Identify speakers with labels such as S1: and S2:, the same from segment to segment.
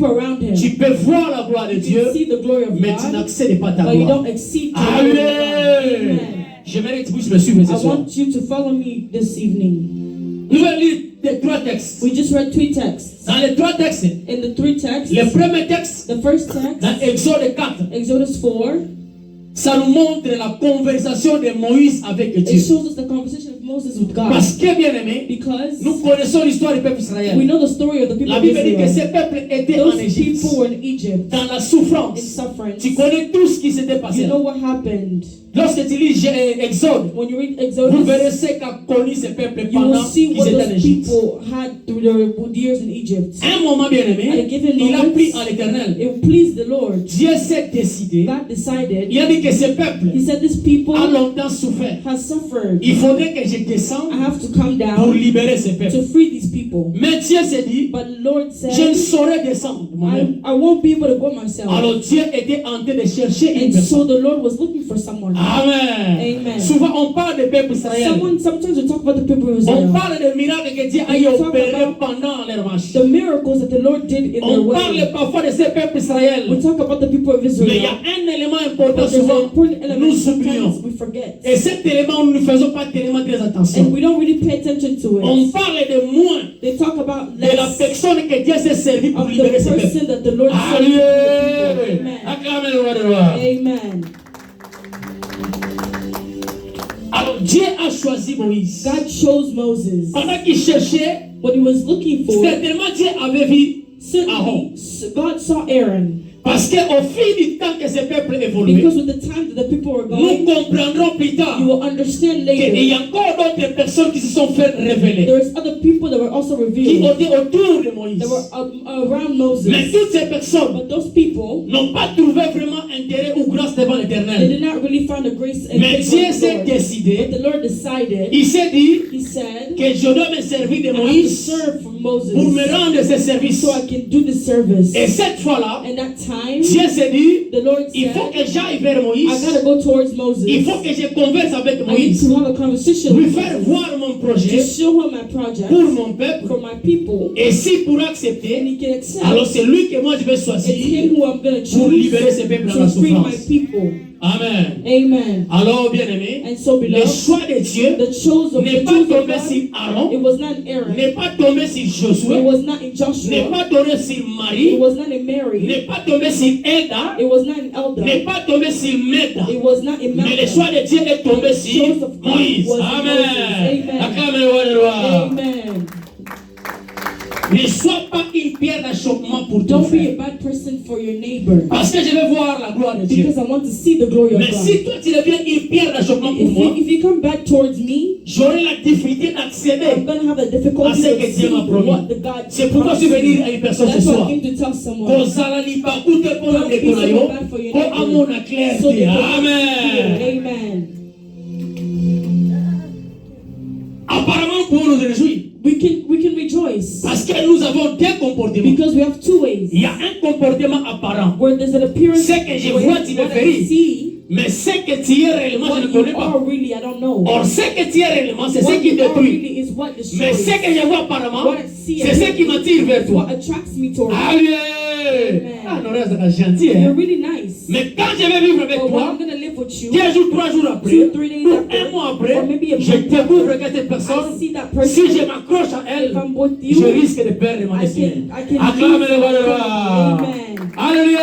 S1: around him.
S2: Tu peux voir la gloire de Dieu, mais tu n'accèdes pas à ta gloire.
S1: But you don't exceed to Amen.
S2: J'aimerais que vous me suivez ce
S1: I
S2: soir.
S1: want you to follow me this evening.
S2: Nous allons lire les trois textes.
S1: We just read 3 texts.
S2: Dans les trois textes,
S1: In the 3 texts,
S2: le premier texte,
S1: the first text,
S2: dans Exode 4,
S1: Exodus 4,
S2: ça nous montre la conversation de Moïse avec
S1: it
S2: Dieu.
S1: shows us the conversation of Moses with God.
S2: Parce que, bien aimé,
S1: Because
S2: nous connaissons l'histoire du peuple israélien.
S1: we know the story of the people
S2: La
S1: of
S2: Bible dit que
S1: Israel.
S2: ces peuples étaient en
S1: Those
S2: Égypte,
S1: people were in Egypt,
S2: dans la
S1: in
S2: souffrance.
S1: suffering.
S2: Tu connais tout ce qui s'était passé.
S1: You know what happened.
S2: Lorsque tu lis Exode,
S1: When you read
S2: vous verrez
S1: Exodus,
S2: ce qu'a connu ces peuples
S1: you will
S2: pendant
S1: see
S2: qu'ils
S1: what
S2: étaient en
S1: those
S2: Égypte.
S1: people had through their years in Egypt.
S2: Un moment, bien
S1: At a
S2: aimé,
S1: given
S2: il a
S1: moment,
S2: pris à l'Éternel.
S1: it pleased the Lord.
S2: Dieu s'est décidé.
S1: God decided,
S2: Il a dit que ces peuples
S1: He said, this people
S2: ont longtemps souffert.
S1: has suffered.
S2: Il faudrait que je descende
S1: I have to come
S2: pour
S1: down
S2: libérer ces peuples.
S1: to free these people.
S2: Mais Dieu s'est dit,
S1: But the Lord
S2: je ne
S1: said,
S2: saurais descendre moi-même.
S1: I won't be able to go myself.
S2: Alors Dieu était en train de chercher une
S1: And so
S2: personne.
S1: the Lord was looking for someone.
S2: Amen.
S1: Amen.
S2: Souvent on parle des peuples israéliens.
S1: Sometimes we talk about the people of
S2: On
S1: Israel.
S2: parle des miracles que Dieu a
S1: talk
S2: opérés
S1: about
S2: pendant leur marche.
S1: The miracles that the Lord did in their
S2: On parle
S1: way.
S2: parfois de ces peuples israéliens.
S1: We talk about the people of
S2: Mais il y
S1: Israel.
S2: a un élément important
S1: But there's an
S2: souvent,
S1: important element
S2: nous oublions.
S1: sometimes we forget.
S2: Et cet élément, nous ne faisons pas tellement très attention.
S1: And we don't really pay attention to
S2: On
S1: it.
S2: parle de moins
S1: They talk about
S2: de la
S1: less
S2: personne que Dieu s'est servi pour
S1: of the
S2: libérer ses peuples.
S1: person that the Lord saved.
S2: Alléluia.
S1: Amen.
S2: Acclamez le roi de roi.
S1: Amen.
S2: Alors Dieu a choisi Moïse.
S1: God chose Moses.
S2: Pendant qu'il cherchait,
S1: What he was looking for,
S2: certainement Dieu avait vu Aaron.
S1: certainly God saw Aaron.
S2: Parce qu'au fil du temps que ces peuples évoluaient,
S1: Because with the time that the people were
S2: nous
S1: going,
S2: comprendrons plus tard
S1: you will understand
S2: qu'il y
S1: later.
S2: a encore d'autres personnes qui se sont fait révéler,
S1: There's other people that were also
S2: qui
S1: revealed,
S2: étaient autour de Moïse.
S1: that were around Moses.
S2: Mais toutes ces personnes
S1: But those people,
S2: n'ont pas trouvé vraiment intérêt ou grâce devant
S1: they
S2: l'Éternel.
S1: did not really find a grace and
S2: Mais
S1: faith
S2: Dieu
S1: from the
S2: s'est
S1: Lord.
S2: décidé,
S1: But the Lord decided,
S2: il s'est dit
S1: He said,
S2: que je dois me servir de
S1: I have to
S2: Moïse
S1: serve from Moses
S2: pour me rendre ce service.
S1: so I can do the service.
S2: Et cette fois-là,
S1: And that time,
S2: Dieu s'est dit,
S1: the Lord
S2: il faut
S1: said,
S2: que j'aille vers
S1: I
S2: Moïse.
S1: gotta go towards Moses.
S2: Il faut que je converse avec
S1: I need
S2: Moïse.
S1: to have a conversation
S2: Lui
S1: with
S2: faire
S1: Moses
S2: voir mon
S1: to
S2: projet
S1: show him my project
S2: pour mon peuple.
S1: for my people,
S2: Et s'il pourra
S1: and
S2: accepter,
S1: he can accept.
S2: alors c'est lui que moi je vais
S1: It's
S2: choisir
S1: him who I'm gonna
S2: pour
S1: choose
S2: libérer ces peuples dans la
S1: to free my
S2: souffrance.
S1: people.
S2: Amen.
S1: Amen.
S2: Alors, bien aimé,
S1: And so,
S2: le
S1: beloved,
S2: choix de Dieu
S1: the choose of
S2: n'est
S1: the
S2: pas
S1: choose of
S2: tombé
S1: God,
S2: sur Aaron,
S1: it was not Aaron,
S2: n'est pas tombé sur
S1: it
S2: Josué,
S1: was not in
S2: n'est
S1: Joshua,
S2: pas tombé sur
S1: it
S2: Marie,
S1: was not in Mary,
S2: n'est pas tombé sur Eda,
S1: it was not in Elda,
S2: n'est pas tombé sur Meda.
S1: it was not in
S2: Mais le
S1: Malcolm.
S2: choix de Dieu est tombé sur Moïse. Amen.
S1: Amen.
S2: Acclamez le roi de roi.
S1: Amen.
S2: Ne sois pas une pierre d'achoppement pour ton
S1: Don't be a
S2: frère.
S1: bad person for your neighbor,
S2: Parce que je veux voir la gloire de Dieu.
S1: because I want to see the glory of
S2: Mais
S1: God.
S2: si toi tu deviens une pierre d'achoppement pour moi,
S1: If you come back towards me,
S2: j'aurai la difficulté d'accéder.
S1: I'm going to have a difficulty
S2: À ce que
S1: to
S2: Dieu
S1: see
S2: m'a promis.
S1: what the God
S2: C'est pourquoi je suis
S1: promised
S2: venu
S1: me.
S2: à une personne ce
S1: That's why
S2: soir.
S1: I came to tell someone.
S2: Kozala lipa kute pona
S1: Don't be
S2: ndeko na
S1: so
S2: yo,
S1: bad for your
S2: ko
S1: neighbor.
S2: amona
S1: So
S2: clarté.
S1: they can
S2: Amen.
S1: see. Amen.
S2: Apparemment, pour nous réjouir.
S1: We can rejoice
S2: Parce que nous avons deux comportements.
S1: because we have two ways.
S2: Il y a un comportement apparent.
S1: Where there's an appearance
S2: Ce que je
S1: way,
S2: vois, tu me
S1: what I
S2: feris.
S1: see,
S2: Mais ce que tu es réellement, je
S1: what
S2: ne
S1: you
S2: connais pas.
S1: are really, I don't know.
S2: Or, ce que tu es réellement, c'est ce
S1: What
S2: qui
S1: you are
S2: détruit.
S1: really is what
S2: Mais ce
S1: destroys.
S2: que je vois apparemment,
S1: What I see
S2: c'est ce qui m'attire vers
S1: is what
S2: toi.
S1: attracts me towards you.
S2: Allez! Ah, non, c'est gentil,
S1: You're
S2: hein?
S1: really nice.
S2: Mais quand je vais vivre avec
S1: But when
S2: toi,
S1: I'm going to live with you,
S2: 2 jours, 3 jours après,
S1: 2, 3 days
S2: ou
S1: after,
S2: un mois après,
S1: or maybe a
S2: je
S1: month
S2: découvre
S1: after,
S2: que cette
S1: I
S2: personne,
S1: see that
S2: si
S1: person.
S2: je m'accroche à elle,
S1: If I'm with
S2: je
S1: you,
S2: risque de perdre mon destinée.
S1: I can
S2: Acclame
S1: lose
S2: le roi de
S1: my
S2: roi.
S1: Amen.
S2: Alléluia.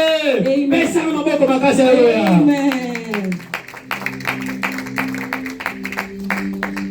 S1: Amen.
S2: Pesa na maboko makasi, alléluia.
S1: Amen.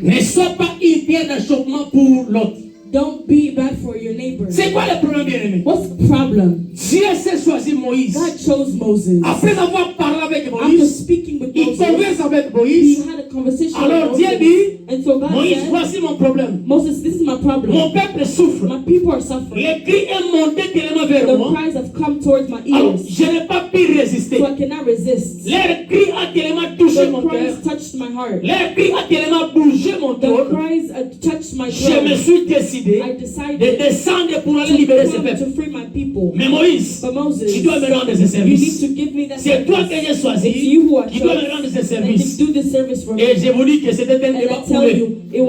S2: Ne sois pas une pierre d'achoppement pour l'autre.
S1: Don't be bad for your neighbor.
S2: C'est quoi le problème, bien-aimé?
S1: What's the problem?
S2: Dieu s'est choisi Moïse.
S1: God chose Moses.
S2: Après avoir parlé avec
S1: After
S2: Moïse,
S1: speaking with
S2: il
S1: Moses,
S2: converse avec
S1: he
S2: Moïse.
S1: had a conversation
S2: Alors
S1: with
S2: Dieu
S1: Moses.
S2: dit,
S1: And so God
S2: Moïse,
S1: said,
S2: voici mon problème.
S1: Moses, this is my problem.
S2: Mon peuple souffre.
S1: My people are suffering.
S2: Les cris est monté tellement vers
S1: The
S2: moi.
S1: cries have come towards my
S2: Alors,
S1: ears,
S2: je n'ai pas pu résister.
S1: so I cannot resist.
S2: Les cris a tellement touché
S1: The
S2: mon cœur.
S1: cries touched my heart.
S2: Les cris a tellement bougé mon
S1: The
S2: cœur.
S1: cries touched touched my
S2: je me
S1: throne,
S2: suis décidé
S1: I
S2: de
S1: decided
S2: descendre pour aller
S1: to
S2: libérer ce
S1: come
S2: peuple.
S1: to free my people.
S2: Mais Moïse,
S1: But Moses,
S2: tu dois me rendre ce
S1: you need
S2: service.
S1: to give me that
S2: C'est toi que
S1: service.
S2: j'ai choisi
S1: It's you who I
S2: qui dois me
S1: chose
S2: rendre ce
S1: that
S2: service.
S1: can do this service for me.
S2: Et je vous dis que c'était un
S1: And
S2: débat
S1: I tell
S2: houleux.
S1: you, it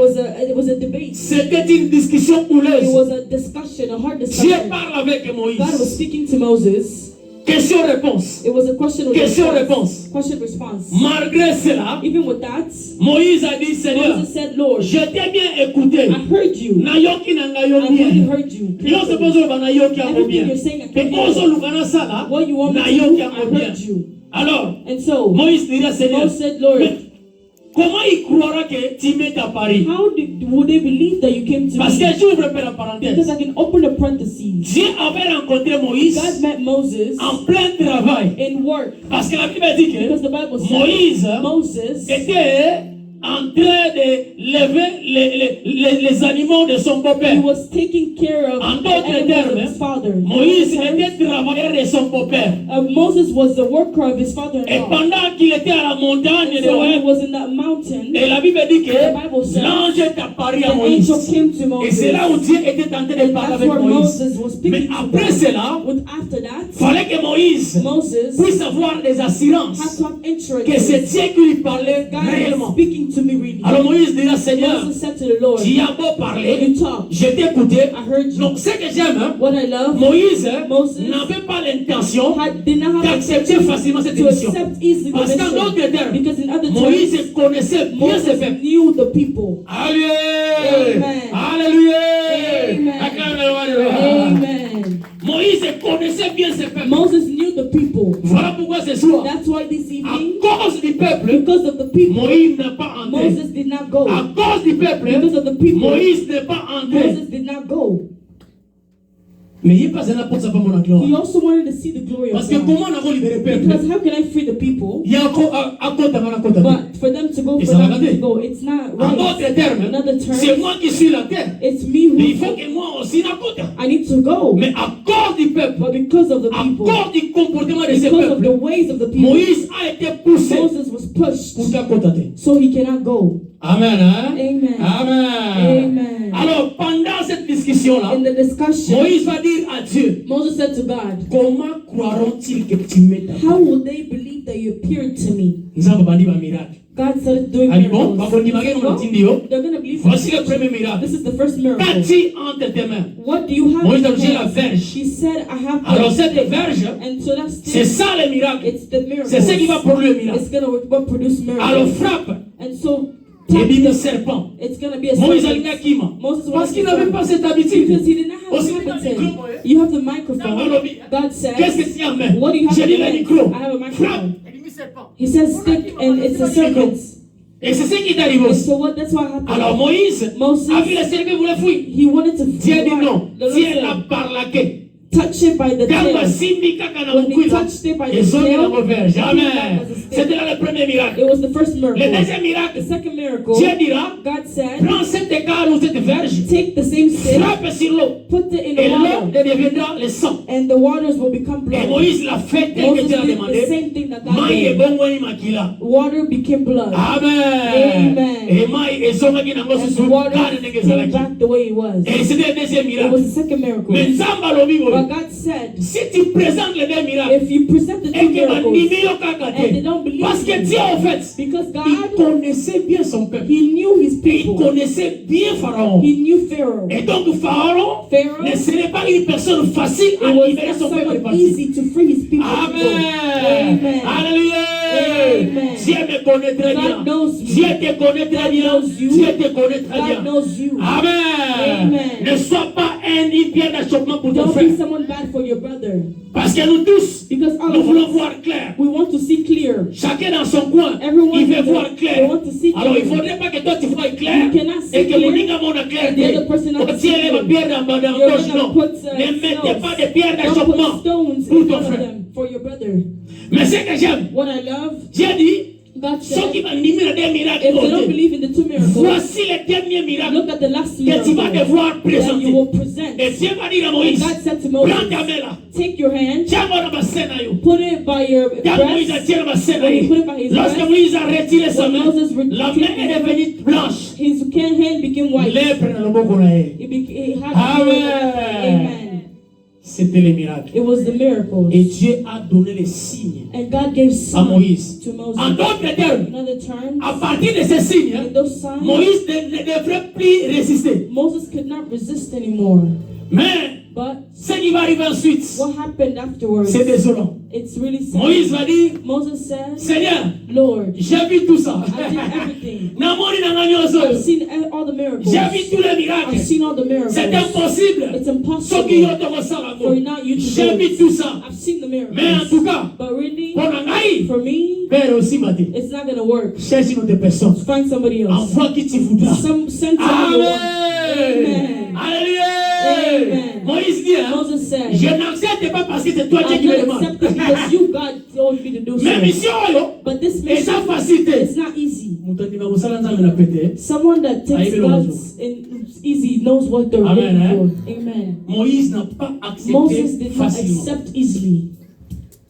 S1: was a debate.
S2: C'était une discussion
S1: It
S2: houleuse.
S1: was a discussion, a hard
S2: Dieu
S1: discussion.
S2: parle avec
S1: God was
S2: Moïse.
S1: speaking to Moses.
S2: Question-réponse.
S1: It was a question with
S2: Question-réponse.
S1: Question response.
S2: Malgré cela,
S1: Even with that,
S2: Moïse a dit, Seigneur,
S1: Moses said, Lord,
S2: je t'ai bien écouté.
S1: I heard you.
S2: Nayoki na
S1: I
S2: ngayo
S1: really
S2: bien.
S1: heard you.
S2: Nyonso bozo ba nayoki yango
S1: Everything
S2: bien.
S1: you're saying, I
S2: Pe
S1: can hear.
S2: ozo lukana sala,
S1: What you want me to
S2: nayoki
S1: do, I
S2: yango bien.
S1: heard you.
S2: Alors,
S1: And so,
S2: Moïse dira, Seigneur,
S1: Moses said, Lord,
S2: mais comment il croira que tu m'es apparu?
S1: would they believe that you came to
S2: Parce que
S1: me?
S2: j'ouvre la
S1: Because
S2: parenthèse.
S1: I can open the parentheses.
S2: Dieu avait rencontré Moïse
S1: God met Moses
S2: en plein travail.
S1: in work.
S2: Parce que la Bible dit
S1: Because
S2: que
S1: the Bible says
S2: Moïse
S1: Moses
S2: était en train de lever les animaux de son
S1: he
S2: beau-père.
S1: was taking care of
S2: En
S1: the
S2: d'autres
S1: animals of
S2: termes,
S1: his father.
S2: Moïse
S1: In other terms,
S2: était travailleur de son beau-père.
S1: Moses was the worker of his
S2: Et
S1: father-in-law.
S2: pendant qu'il était à la montagne
S1: And
S2: de
S1: so when he
S2: Horeb,
S1: was in that mountain,
S2: et la Bible dit que
S1: The Bible says
S2: l'ange est apparu
S1: the
S2: à Moïse.
S1: angel came to
S2: Et
S1: Moses.
S2: c'est là où Dieu était en train de
S1: And
S2: parler
S1: that's
S2: avec
S1: where
S2: Moïse.
S1: Moses was
S2: Mais
S1: speaking to
S2: après
S1: God.
S2: cela,
S1: After that,
S2: il fallait que Moïse
S1: Moses
S2: puisse avoir des
S1: had
S2: assurances
S1: to have insurance.
S2: que c'est Dieu qui lui parlait
S1: God is
S2: réellement.
S1: speaking to me really.
S2: Alors Moïse dira, Seigneur,
S1: Moses said to the Lord,
S2: tu as beau parler,
S1: you talk,
S2: je t'ai écouté.
S1: I heard you.
S2: Donc ce que j'aime, hein,
S1: What I love,
S2: Moïse
S1: Moses
S2: n'avait pas l'intention
S1: did not have
S2: d'accepter facilement cette
S1: to
S2: émission.
S1: accept easily the
S2: Parce qu'en
S1: mission.
S2: d'autres termes,
S1: Because in other
S2: Moïse
S1: terms,
S2: connaissait bien ses
S1: Moses
S2: peuples.
S1: knew the people.
S2: Alléluia!
S1: Amen.
S2: Alléluia!
S1: Amen.
S2: Acclamez-le.
S1: Amen.
S2: Moïse connaissait bien ses peuples.
S1: Moses knew the people.
S2: Voilà pourquoi ce soir,
S1: That's why this
S2: à
S1: evening,
S2: cause du peuple,
S1: because of the people,
S2: Moïse n'a pas entré.
S1: Moses did not go.
S2: À cause du peuple,
S1: Because of the people,
S2: Moïse n'est pas entré.
S1: Moses did not go.
S2: Mais il n'est pas un apôtre, ça peut mon gloire.
S1: He also wanted to see the glory
S2: Parce
S1: of
S2: que
S1: God.
S2: comment on a libéré le peuple?
S1: Because how can I free the people?
S2: Il y a encore à côté, à côté.
S1: But for them to go,
S2: Et
S1: for
S2: ça va
S1: them
S2: rater.
S1: to go, it's not
S2: En
S1: right.
S2: d'autres termes,
S1: In other terms,
S2: c'est moi qui suis la terre.
S1: it's me
S2: Mais il faut
S1: who
S2: que moi aussi la côte.
S1: I need to go.
S2: Mais à cause du peuple,
S1: But because of the
S2: à
S1: people,
S2: cause du comportement de ce
S1: because of the
S2: peuple,
S1: ways of the people,
S2: Moïse a été poussé
S1: Moses was pushed,
S2: pour ta côte.
S1: so he cannot go.
S2: Amen. Hein?
S1: Amen.
S2: Amen.
S1: Amen.
S2: Alors, pendant cette discussion-là,
S1: In the discussion,
S2: Moïse va dire à Dieu,
S1: Moses said to God,
S2: comment croiront-ils que tu m'es apparu?
S1: how will they believe that you appeared to me?
S2: Nous avons bandi un miracle.
S1: God started doing
S2: Ah bon?
S1: miracles.
S2: Bakondimage
S1: Well,
S2: mwantindio.
S1: they're going to believe
S2: Voici le
S1: me.
S2: premier miracle.
S1: This is the first miracle.
S2: Qu'as-tu entre tes mains?
S1: What do you have
S2: Moïse
S1: in
S2: a
S1: your
S2: dit la
S1: hands?
S2: verge.
S1: He said, I have
S2: Alors
S1: the
S2: cette
S1: stick.
S2: verge,
S1: And so that's
S2: c'est ça le miracle.
S1: it's the miracle.
S2: C'est ce qui va produire le miracle.
S1: It's going to produce
S2: Alors
S1: miracles.
S2: frappe
S1: And so
S2: et
S1: touch
S2: bim le
S1: them.
S2: serpent.
S1: It's going to be a
S2: Moïse a
S1: serpent.
S2: dit Kima.
S1: Moses
S2: Parce
S1: wanted
S2: qu'il
S1: to
S2: n'avait
S1: serpent.
S2: pas cette habitude.
S1: Because he did not have
S2: Aussi,
S1: the
S2: il a
S1: habit.
S2: le micro, ouais.
S1: You have the microphone. God
S2: Qu'est-ce que
S1: says,
S2: tu as en main?
S1: what do you have
S2: J'ai
S1: in
S2: dit
S1: your
S2: le
S1: hands?
S2: micro.
S1: I have a
S2: Frappe.
S1: microphone.
S2: Et dit serpent.
S1: He says stick and it's a serpent.
S2: Et c'est ce qui est arrivé.
S1: And so that's what happened.
S2: Alors Moïse
S1: Moses,
S2: a vu le serpent voulait fuir.
S1: he wanted to
S2: Dieu dit non.
S1: The Lord
S2: Dieu
S1: said,
S2: l'a parlaqué.
S1: touch it by the
S2: Quand
S1: tail.
S2: Simbi Kaka
S1: When he touched it by the
S2: ils ont mis
S1: tail,
S2: la mauvaise.
S1: he
S2: Amen.
S1: came back as a stick.
S2: C'était là le premier miracle.
S1: It was the first
S2: Le
S1: miracle.
S2: deuxième miracle,
S1: The second miracle,
S2: Dieu dira,
S1: God said,
S2: prends cette écart ou cette verge,
S1: take the same stick,
S2: frappe sur l'eau,
S1: put it in
S2: et
S1: the
S2: l'eau
S1: water,
S2: deviendra le sang.
S1: and the waters will become
S2: Et
S1: blood.
S2: Moïse l'a fait tel que
S1: Moses
S2: Dieu a
S1: did the
S2: demandé.
S1: same thing that God
S2: Maï est
S1: did.
S2: bon, Maï makila.
S1: Water became blood.
S2: Amen.
S1: Amen.
S2: Et Maï est son maki nango
S1: And
S2: susu,
S1: the water
S2: kane nenge
S1: came
S2: zalaki.
S1: back the way it was.
S2: Et c'était le deuxième
S1: It
S2: miracle.
S1: was the second miracle.
S2: Mais Nzamba lobi boy.
S1: But God said,
S2: Si tu présentes les deux miracles,
S1: if you present the two
S2: et que
S1: miracles,
S2: bandimi yo kaka
S1: and they
S2: te,
S1: don't believe
S2: parce que
S1: you,
S2: Dieu en fait,
S1: because
S2: il
S1: God,
S2: connaissait bien son peuple.
S1: he knew his
S2: Et il
S1: people.
S2: connaissait bien Pharaon.
S1: He knew Pharaoh.
S2: Et donc Pharaon
S1: Pharaoh,
S2: ne serait pas une personne facile à
S1: it was
S2: libérer
S1: not
S2: son peuple
S1: someone
S2: parti.
S1: easy to free his people. to go.
S2: Amen.
S1: Amen.
S2: Alléluia.
S1: Amen.
S2: Dieu me connaît très bien.
S1: God knows me.
S2: Dieu te connaît très
S1: God
S2: bien.
S1: knows you.
S2: Dieu te connaît très
S1: God
S2: bien.
S1: knows you.
S2: Amen.
S1: Amen.
S2: Ne sois pas une pierre d'achoppement pour ton
S1: Don't
S2: frère.
S1: be someone bad for your brother.
S2: Parce que nous tous,
S1: Because all
S2: nous
S1: of
S2: voulons
S1: us,
S2: voir clair.
S1: we want to see clear.
S2: Chacun dans son coin,
S1: Everyone
S2: il veut
S1: in
S2: voir
S1: they
S2: clair.
S1: want to see
S2: Alors il ne
S1: clear.
S2: faudrait pas que toi tu vois clair
S1: You cannot see
S2: et que
S1: clear
S2: Moninga monte clair.
S1: and the other person not
S2: Au
S1: see
S2: ciel,
S1: clear.
S2: ma pierre dans la
S1: You're
S2: poche,
S1: gonna
S2: non.
S1: put
S2: Ne mettez
S1: stones.
S2: pas de pierres
S1: Don't
S2: d'achoppement
S1: put stones
S2: pour
S1: in
S2: ton
S1: front of
S2: frère.
S1: them for your brother.
S2: Mais ce que j'aime,
S1: What I love,
S2: Dieu dit,
S1: God
S2: ceux
S1: said,
S2: qui vont nier les deux miracles,
S1: if they don't believe in the two miracles,
S2: voici les derniers miracles
S1: look at the last
S2: que tu vas
S1: miracle
S2: devoir
S1: that
S2: présenter.
S1: you will present.
S2: Et Dieu va dire à
S1: And
S2: Moïse,
S1: God said to
S2: prends ta
S1: Moses,
S2: main là,
S1: take your hand,
S2: tiens-moi dans ma scène à you.
S1: put it by your
S2: Quand Moïse a
S1: breast.
S2: tiré ma scène à
S1: When he
S2: you.
S1: put it by his
S2: Lorsque
S1: breast,
S2: Moïse a retiré sa
S1: when
S2: main,
S1: Moses
S2: la main est devenue blanche.
S1: his hand became white.
S2: Lèpre na loboko na ye.
S1: He had
S2: Amen.
S1: Amen.
S2: C'était les miracles.
S1: It was the miracles.
S2: Et Dieu a donné les signes
S1: And God gave
S2: à
S1: signs
S2: Moïse.
S1: to Moses.
S2: En d'autres termes,
S1: In other terms,
S2: à partir de ces signes,
S1: in those signs,
S2: Moïse ne devrait plus résister.
S1: Moses could not resist anymore.
S2: Mais
S1: But
S2: ce qui va arriver ensuite,
S1: what happened afterwards,
S2: c'est désolant.
S1: it's really sad.
S2: Moïse va dire,
S1: Moses said,
S2: Seigneur,
S1: Lord,
S2: j'ai vu tout ça.
S1: I did everything.
S2: Namoni na ngani
S1: I've
S2: oso.
S1: seen all the miracles.
S2: J'ai vu tous les miracles.
S1: I've seen all the miracles.
S2: C'est impossible.
S1: It's
S2: Soki yo
S1: impossible
S2: to kosala
S1: for
S2: ngo.
S1: not you to
S2: J'ai
S1: do
S2: vu
S1: it.
S2: tout ça.
S1: I've seen the
S2: Mais en
S1: miracles.
S2: tout cas,
S1: But really,
S2: pour ngai,
S1: for me,
S2: père aussi m'a dit,
S1: it's not going to work.
S2: cherche une autre personne.
S1: Find somebody else.
S2: Envoie qui tu voudras.
S1: Send somebody else.
S2: Amen.
S1: Amen.
S2: Alléluia.
S1: Amen.
S2: Moïse dit, hein,
S1: Moses said,
S2: je n'accepte pas parce que c'est toi Dieu
S1: I
S2: qui me
S1: don't
S2: demande.
S1: accept it because you, God, told me to do
S2: Mais
S1: so.
S2: mission, yo,
S1: But this
S2: et
S1: mission,
S2: sa facilité.
S1: it's not easy.
S2: Mutu ndima kusala nzambe na pete.
S1: Someone that takes
S2: Amen.
S1: God's it's easy knows what they're
S2: Amen,
S1: waiting for. Amen.
S2: Moïse n'a pas accepté
S1: Moses did not
S2: facilement.
S1: accept easily.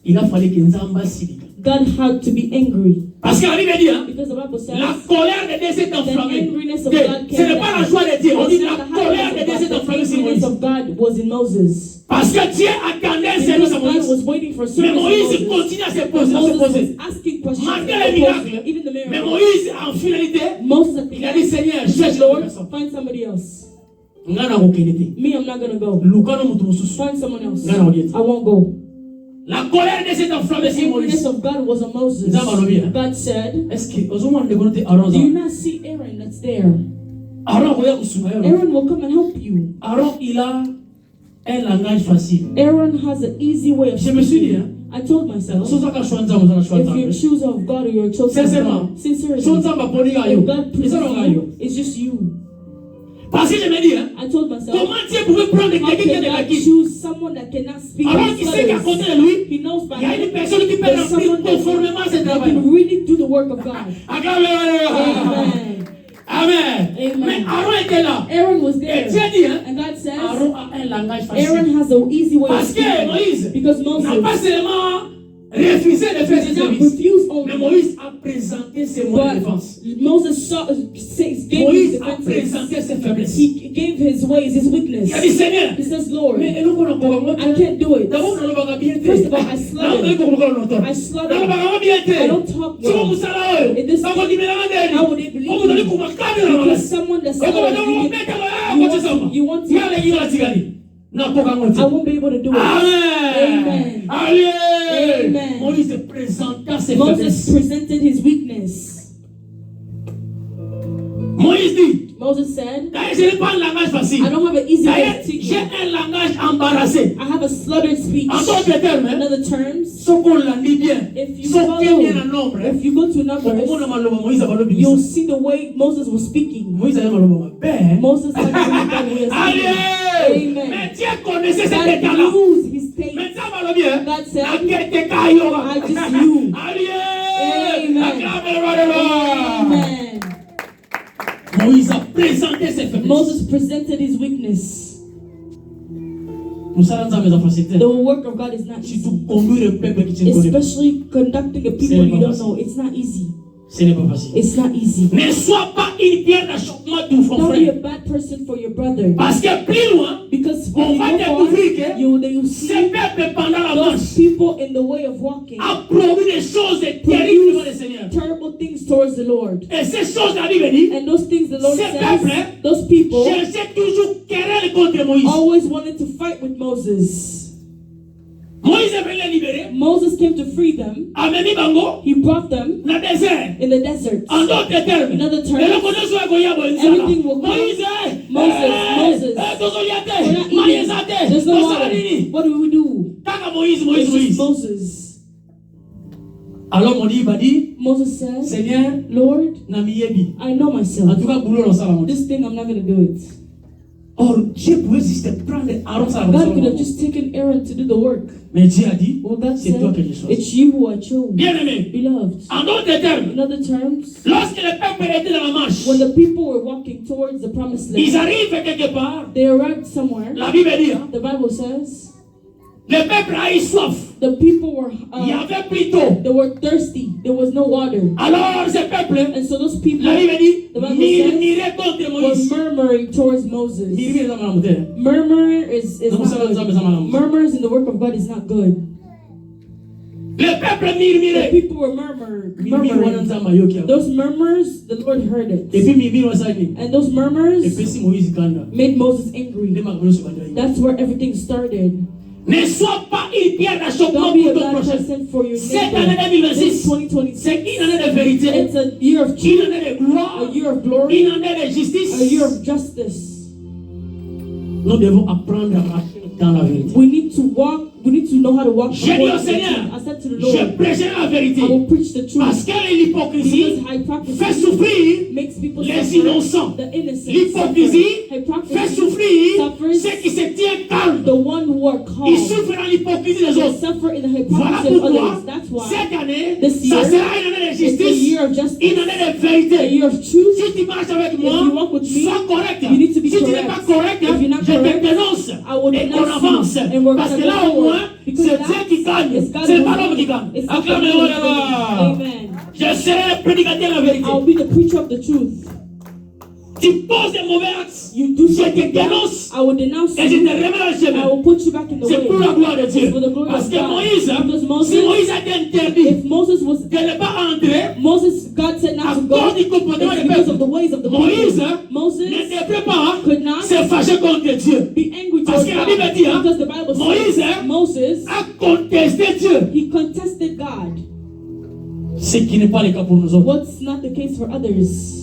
S2: Il a fallu que Nzamba silika.
S1: God had to be angry
S2: Parce que la Bible dit, hein,
S1: because the Bible says
S2: la colère de Dieu s'est
S1: the
S2: enflammée.
S1: angriness of
S2: Que
S1: God
S2: ce n'est pas la joie de Dieu, on dit
S1: It's
S2: la
S1: not the
S2: colère de Dieu
S1: happiness
S2: s'est
S1: of God. The
S2: enflammée sur
S1: angriness
S2: Moïse.
S1: of God was in Moses.
S2: Parce que Dieu attendait un
S1: Because
S2: service à
S1: God
S2: Moïse.
S1: was waiting for
S2: Mais
S1: service of
S2: Moïse
S1: Moses.
S2: continue à se
S1: But
S2: poser, à se
S1: Moses
S2: poser.
S1: was asking questions,
S2: Malgré les miracles,
S1: even the
S2: mais
S1: miracles.
S2: Moïse, en finalité,
S1: Moses at the
S2: il a dit
S1: end,
S2: Seigneur,
S1: he said,
S2: cherche
S1: Lord,
S2: l'autre personne.
S1: find somebody else.
S2: Nga na kokende te.
S1: Me, I'm not going to go.
S2: Luka no mutu mususu.
S1: Find someone else.
S2: Nga na koyete.
S1: I won't go.
S2: La colère de s'est enflammée
S1: The
S2: sur
S1: angriness
S2: Moïse.
S1: of God was on Moses.
S2: Nzamba alobi, hein.
S1: God said,
S2: Est-ce que ozomona ndeko te Aaron
S1: do you
S2: za?
S1: not see Aaron that's there?
S2: Aaron akoya kusunga yo.
S1: Aaron will come and help you.
S2: Aaron il a un langage facile.
S1: Aaron has an easy way of
S2: Je me suis dit,
S1: speaking.
S2: hein,
S1: I told myself,
S2: soza ka shwa nzambe za shwa
S1: if you're
S2: nzambe.
S1: choose of God or you're chosen of
S2: Sincèrement,
S1: God, sincerely,
S2: shwa nzambe aponi ga yo.
S1: if God pleases
S2: Eza nga
S1: you,
S2: yo.
S1: it's just you.
S2: Parce que je me dis, hein,
S1: I told myself,
S2: comment Dieu pouvait prendre
S1: how
S2: quelqu'un qui est
S1: can
S2: de la
S1: God
S2: qui?
S1: choose someone that cannot speak
S2: Alors
S1: in
S2: qu'il sait qu'à côté
S1: stutters?
S2: de lui,
S1: He knows by
S2: il y a une
S1: him
S2: personne qui peut
S1: there's
S2: remplir
S1: someone
S2: conformément à ce
S1: that
S2: travail.
S1: can really do the work of God.
S2: Amen.
S1: Amen.
S2: Amen.
S1: Amen.
S2: Mais Aaron était là.
S1: Aaron was
S2: Et
S1: there.
S2: Dieu dit, hein,
S1: And God says,
S2: Aaron a un langage facile.
S1: Aaron has an easy way of
S2: Parce que
S1: speaking.
S2: Moïse
S1: Because
S2: n'a pas
S1: Moses
S2: seulement refusé de faire
S1: did
S2: ses
S1: not
S2: services.
S1: refuse only,
S2: Mais Moïse a présenté ses moyens de défense.
S1: but Moses gave his
S2: Moïse a
S1: defenses.
S2: présenté ses faiblesses.
S1: He gave his ways, his weakness.
S2: Il a dit, Seigneur,
S1: He says, Lord,
S2: mais eloko na koka
S1: I can't do it.
S2: d'abord na lobaka bien te.
S1: First of all, I slaughter.
S2: Na ko koka longtemps.
S1: I slaughter.
S2: Na lobaka bien te.
S1: I don't talk
S2: Siko
S1: well.
S2: musala oyo.
S1: In this
S2: Sako dimela ngani.
S1: how would they believe
S2: Ko mutali
S1: you?
S2: kuma kamera na
S1: Because someone that's
S2: Ko
S1: solid,
S2: mutali
S1: you
S2: kumeka
S1: you want to-
S2: Yale yala tigani. Na koka ngoti.
S1: I won't be able to do it.
S2: Amen.
S1: Amen.
S2: Allez.
S1: Amen.
S2: Moïse présenta ses
S1: Moses
S2: faiblesses.
S1: presented his weakness.
S2: Moïse dit,
S1: Moses said,
S2: d'ailleurs, je n'ai pas un langage facile.
S1: I don't have an easy way
S2: D'ailleurs,
S1: of speaking.
S2: j'ai un langage embarrassé.
S1: I have a sluttered speech.
S2: En d'autres termes,
S1: In
S2: hein,
S1: other terms,
S2: ce qu'on l'a dit bien,
S1: if you
S2: ce qui est bien en
S1: follow,
S2: nombre, hein,
S1: if you go to
S2: on
S1: Numbers,
S2: maloba Moïse abalobi
S1: you'll
S2: bisa.
S1: see the way Moses was speaking.
S2: Moïse aye maloba mabe.
S1: Moses had a really bad way of
S2: Allez!
S1: speaking. Amen.
S2: Mais Dieu connaissait cet
S1: God
S2: état-là.
S1: used his taste.
S2: Maintenant, malobi, hein,
S1: God said,
S2: na kete kayoga.
S1: I just knew.
S2: Allez!
S1: Amen.
S2: Acclame le roi des rois.
S1: Amen.
S2: Moïse a présenté ses faiblesses.
S1: Moses presented his weakness.
S2: Musala nzambe za facilité.
S1: The work of God is not
S2: Si tu
S1: easy.
S2: conduis le peuple qui te connaît,
S1: Especially conducting a people you don't know. It's not easy.
S2: ce n'est pas facile.
S1: It's not easy.
S2: Ne sois pas une pierre d'achoppement pour ton
S1: Don't be a
S2: frère.
S1: bad person for your brother.
S2: Parce que plus loin,
S1: Because
S2: on
S1: when
S2: va
S1: you go far,
S2: découvrir que
S1: you
S2: ce
S1: see
S2: peuple pendant la
S1: those
S2: marche
S1: people in the way of walking
S2: a produit des choses terribles devant le Seigneur.
S1: terrible things towards the Lord.
S2: Et ces choses, la Bible dit,
S1: And those things the Lord
S2: Ces
S1: says,
S2: peuples
S1: those people
S2: cherchaient toujours querelle contre Moïse.
S1: always wanted to fight with Moses.
S2: Moïse est venu les libérer.
S1: Moses came to free them.
S2: Ameni bango
S1: He brought them
S2: na désert.
S1: in the desert.
S2: En d'autres termes,
S1: In other terms,
S2: eloko nyonso ekoya boye nzala.
S1: everything will come.
S2: Moïse,
S1: Moses.
S2: tozolia
S1: We're
S2: te,
S1: not
S2: mai
S1: eating.
S2: eza te,
S1: There's no
S2: tosala
S1: water.
S2: nini?
S1: What do we do?
S2: Taka Moïse,
S1: It's just
S2: Moïse.
S1: Moses.
S2: Alors Moïse va dire,
S1: Moses said,
S2: Seigneur,
S1: Lord,
S2: na miyebi.
S1: I know
S2: En
S1: myself.
S2: tout cas, boulot dans ça la
S1: This thing, I'm not going to do it.
S2: Or, Dieu pouvait juste prendre Aaron ça
S1: God could have just taken Aaron to do the work.
S2: Mais Dieu a dit,
S1: Well, God
S2: c'est toi que
S1: said,
S2: j'ai choisi.
S1: it's you who I chose.
S2: Bien aimé.
S1: Beloved.
S2: En d'autres termes,
S1: In other terms,
S2: lorsque le peuple était dans la marche,
S1: when the people were walking towards the promised
S2: ils
S1: land,
S2: arrivent quelque part.
S1: they arrived somewhere.
S2: La Bible dit, hein,
S1: The Bible says,
S2: le peuple a eu soif.
S1: The people were
S2: il y avait plutôt.
S1: they were thirsty. There was no water.
S2: Alors, ce peuple,
S1: And so those people
S2: la Bible dit,
S1: the Bible
S2: murmurait contre
S1: were
S2: Moïse.
S1: murmuring towards Moses.
S2: Murmurer dans ma terre.
S1: Murmur is
S2: Non,
S1: not
S2: ça va, ça va, ça va.
S1: good. Murmurs in the work of God is not good.
S2: Le peuple
S1: The
S2: murmurait.
S1: people were murmuring. Those murmurs, the Lord heard
S2: Et
S1: it.
S2: puis murmure ça dit.
S1: And those
S2: Et
S1: murmurs
S2: puis si Moïse kanda.
S1: made Moses
S2: Les
S1: angry.
S2: magouilles se battent.
S1: That's where everything started.
S2: Ne sois pas une pierre d'achoppement
S1: Don't be
S2: pour
S1: a
S2: ton
S1: bad
S2: prochain.
S1: person for your
S2: Cette année
S1: neighbor.
S2: 2026,
S1: This 2026,
S2: c'est une année de vérité,
S1: it's a year of
S2: une
S1: truth,
S2: année de gloire,
S1: a year of glory,
S2: une année de justice.
S1: a year of justice.
S2: Nous devons apprendre à marcher dans la vérité.
S1: We need to walk. We need to know how to walk.
S2: J'ai dit au
S1: according to the
S2: Seigneur,
S1: truth. I said to the
S2: je
S1: Lord,
S2: prêcherai la vérité.
S1: I will preach the
S2: Parce
S1: truth
S2: que l'hypocrisie
S1: because hypocrisy
S2: fait souffrir
S1: makes people
S2: les
S1: suffer.
S2: innocents.
S1: The innocent
S2: L'hypocrisie
S1: suffer.
S2: fait
S1: Hypocrisy
S2: souffrir
S1: suffers
S2: ceux qui se tiennent calmes.
S1: the one who are
S2: Ils
S1: called.
S2: souffrent dans l'hypocrisie des
S1: They
S2: autres.
S1: suffer in the
S2: Voilà
S1: hypocrisy of
S2: pourquoi
S1: others. That's why
S2: cette année,
S1: this
S2: ça
S1: year
S2: sera une année de
S1: it's a
S2: justice,
S1: year of justice,
S2: une année de
S1: a
S2: vérité.
S1: year of truth.
S2: Si tu marches avec
S1: If
S2: moi,
S1: you walk with me,
S2: sois correct.
S1: you need to be
S2: Si tu n'es
S1: correct.
S2: pas correct,
S1: If you're not
S2: je te
S1: correct,
S2: dénonce.
S1: I will
S2: Et on
S1: denounce
S2: avance.
S1: you, and we're
S2: Parce
S1: gonna
S2: que là
S1: go
S2: au moins,
S1: forward. Because
S2: c'est
S1: now
S2: Dieu qui gagne.
S1: it's God
S2: C'est
S1: who
S2: pas l'homme qui
S1: wins.
S2: gagne.
S1: It's not
S2: Acclame
S1: the
S2: le
S1: Lord
S2: Lord
S1: who
S2: là-bas.
S1: wins. Amen.
S2: Je serai le prédicateur de la vérité.
S1: I'll be the preacher of the truth.
S2: Tu poses des mauvais actes.
S1: You do
S2: Je te
S1: something bad,
S2: dénonce.
S1: I will denounce
S2: Et je
S1: you.
S2: te remets dans le
S1: I
S2: chemin.
S1: will put you back in the
S2: C'est
S1: way.
S2: pour la gloire de Dieu.
S1: It's for the glory
S2: Parce
S1: of
S2: que
S1: God.
S2: Moïse,
S1: Because
S2: si
S1: Moses,
S2: Moïse a été interdit
S1: if Moses was,
S2: de ne pas entrer,
S1: Moses, God said
S2: à
S1: not to go.
S2: cause du comportement
S1: It's
S2: du
S1: because of
S2: peuple,
S1: the ways of the
S2: Moïse
S1: people. Moses
S2: ne devrait pas
S1: could not
S2: se fâcher contre Dieu.
S1: be angry
S2: Parce
S1: towards
S2: que la
S1: God.
S2: Bible dit, hein,
S1: Because the Bible
S2: Moïse,
S1: says Moses,
S2: a contesté Dieu.
S1: he contested God.
S2: Ce qui n'est pas le cas pour nous autres.
S1: What's not the case for others?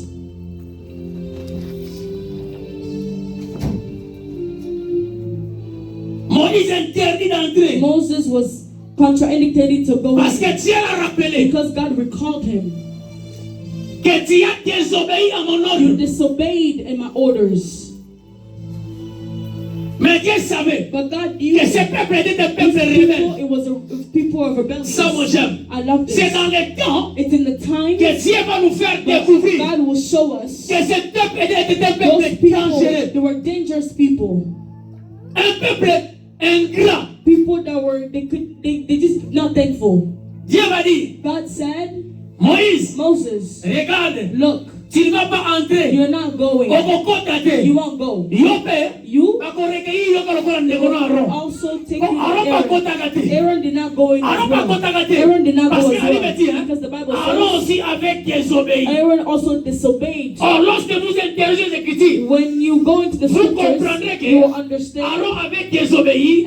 S2: Moïse interdit d'entrer.
S1: Moses was contraindicated to go
S2: Parce que
S1: in
S2: Dieu l'a rappelé
S1: because God recalled him.
S2: que tu as désobéi à mon
S1: You
S2: ordre.
S1: disobeyed in my orders.
S2: Mais Dieu savait
S1: But God knew
S2: que ce peuple était un peuple
S1: these
S2: rebelle.
S1: people, it was a people of rebellion.
S2: Ça, mon j'aime.
S1: I love
S2: C'est
S1: this.
S2: dans le temps
S1: It's in the time
S2: que Dieu va nous faire
S1: that
S2: découvrir
S1: God will show us
S2: que ce peuple était un
S1: those
S2: peuple
S1: people,
S2: dangereux.
S1: they were dangerous people.
S2: Un peuple ingrat.
S1: People that were, they just not thankful.
S2: Dieu va dire,
S1: God said,
S2: Moïse,
S1: Moses,
S2: regarde,
S1: look,
S2: tu ne vas pas entrer.
S1: you're not going. You won't go. You also take Aaron. Aaron did not go in as well. Aaron did not go as well. Because the Bible says Aaron also disobeyed. When you go into the scriptures, you will understand